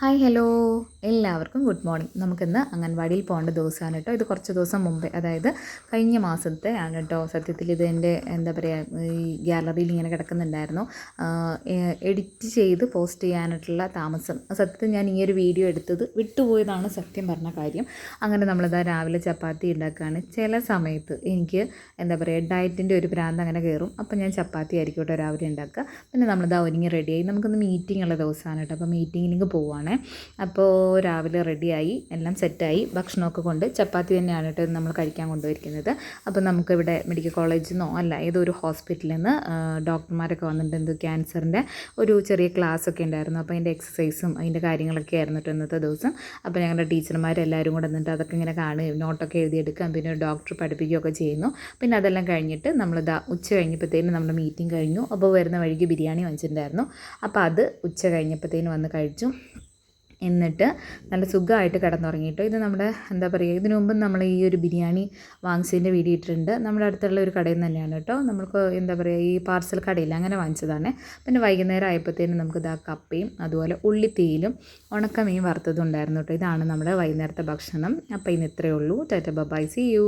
Hi hello എല്ലാവർക്കും good morning. നമുക്കിന്ന് അംഗൻവാടിയിൽ പോകേണ്ട ദിവസമാണ് കേട്ടോ. ഇത് കുറച്ച് ദിവസം മുമ്പേ, അതായത് കഴിഞ്ഞ മാസത്തെ ആണ് കേട്ടോ. സത്യത്തിൽ ഇത് എൻ്റെ എന്താ പറയുക, ഈ ഗ്യാലറിയിൽ ഇങ്ങനെ കിടക്കുന്നുണ്ടായിരുന്നു. എഡിറ്റ് ചെയ്ത് പോസ്റ്റ് ചെയ്യാനായിട്ടുള്ള താമസം. സത്യത്തിൽ ഞാൻ ഈ ഒരു വീഡിയോ എടുത്തത് വിട്ടുപോയതാണ് സത്യം പറഞ്ഞ കാര്യം. അങ്ങനെ നമ്മളിതാ രാവിലെ ചപ്പാത്തി ഉണ്ടാക്കുകയാണ്. ചില സമയത്ത് എനിക്ക് എന്താ പറയുക, ഡയറ്റിൻ്റെ ഒരു ഭ്രാന്ത് അങ്ങനെ കയറും. അപ്പോൾ ഞാൻ ചപ്പാത്തി ആയിരിക്കും കേട്ടോ രാവിലെ ഉണ്ടാക്കുക. പിന്നെ നമ്മളിതാ ഒരുങ്ങി റെഡിയായി. നമുക്കൊന്ന് മീറ്റിംഗ് ഉള്ള ദിവസമാണ് കേട്ടോ. അപ്പോൾ മീറ്റിങ്ങിലേക്ക് പോവുകയാണ്. അപ്പോൾ രാവിലെ റെഡിയായി, എല്ലാം സെറ്റായി, ഭക്ഷണമൊക്കെ കൊണ്ട് ചപ്പാത്തി തന്നെയാണ് കേട്ടോ നമ്മൾ കഴിക്കാൻ കൊണ്ടുപോയിരിക്കുന്നത്. അപ്പോൾ നമുക്കിവിടെ മെഡിക്കൽ കോളേജിൽ നിന്നോ അല്ല ഏതോ ഒരു ഹോസ്പിറ്റലിൽ നിന്ന് ഡോക്ടർമാരൊക്കെ വന്നിട്ട് എന്തോ ക്യാൻസറിൻ്റെ ഒരു ചെറിയ ക്ലാസ്സൊക്കെ ഉണ്ടായിരുന്നു. അപ്പോൾ അതിൻ്റെ എക്സസൈസും അതിൻ്റെ കാര്യങ്ങളൊക്കെ ആയിരുന്നു കേട്ടോ ഇന്നത്തെ ദിവസം. അപ്പോൾ ഞങ്ങളുടെ ടീച്ചർമാരെല്ലാവരും കൂടെ നിന്നിട്ട് അതൊക്കെ ഇങ്ങനെ കാണുകയും നോട്ടൊക്കെ എഴുതിയെടുക്കാം, പിന്നെ ഡോക്ടർ പഠിപ്പിക്കുകയൊക്കെ ചെയ്യുന്നു. പിന്നെ അതെല്ലാം കഴിഞ്ഞിട്ട് നമ്മളിതാ ഉച്ച കഴിഞ്ഞപ്പോഴത്തേനും നമ്മുടെ മീറ്റിംഗ് കഴിഞ്ഞു. അപ്പോൾ വരുന്ന വഴിക്ക് ബിരിയാണി വാങ്ങിച്ചിട്ടുണ്ടായിരുന്നു. അപ്പോൾ അത് ഉച്ച കഴിഞ്ഞപ്പോഴത്തേനും വന്ന് കഴിച്ചു. എന്നിട്ട് നല്ല സുഖമായിട്ട് കിടന്നുറങ്ങിയിട്ടോ. ഇത് നമ്മുടെ എന്താ പറയുക, ഇതിനു മുമ്പ് നമ്മൾ ഈ ഒരു ബിരിയാണി വാങ്ങിച്ചതിൻ്റെ വീഡിയോ ഇട്ടിട്ടുണ്ട്. നമ്മുടെ അടുത്തുള്ള ഒരു കടയിൽ നിന്ന് തന്നെയാണ് കേട്ടോ. നമ്മൾക്ക് എന്താ പറയുക, ഈ പാർസൽ കടയിൽ അങ്ങനെ വാങ്ങിച്ചതാണ്. പിന്നെ വൈകുന്നേരം ആയപ്പോഴത്തേനും നമുക്ക് ഇതാ കപ്പയും അതുപോലെ ഉള്ളിത്തീയിലും ഉണക്കമീൻ വറുത്തതും ഉണ്ടായിരുന്നു കേട്ടോ. ഇതാണ് നമ്മുടെ വൈകുന്നേരത്തെ ഭക്ഷണം. അപ്പോൾ ഇന്ന് ഇത്രയേ ഉള്ളൂ. Tata bye, see U.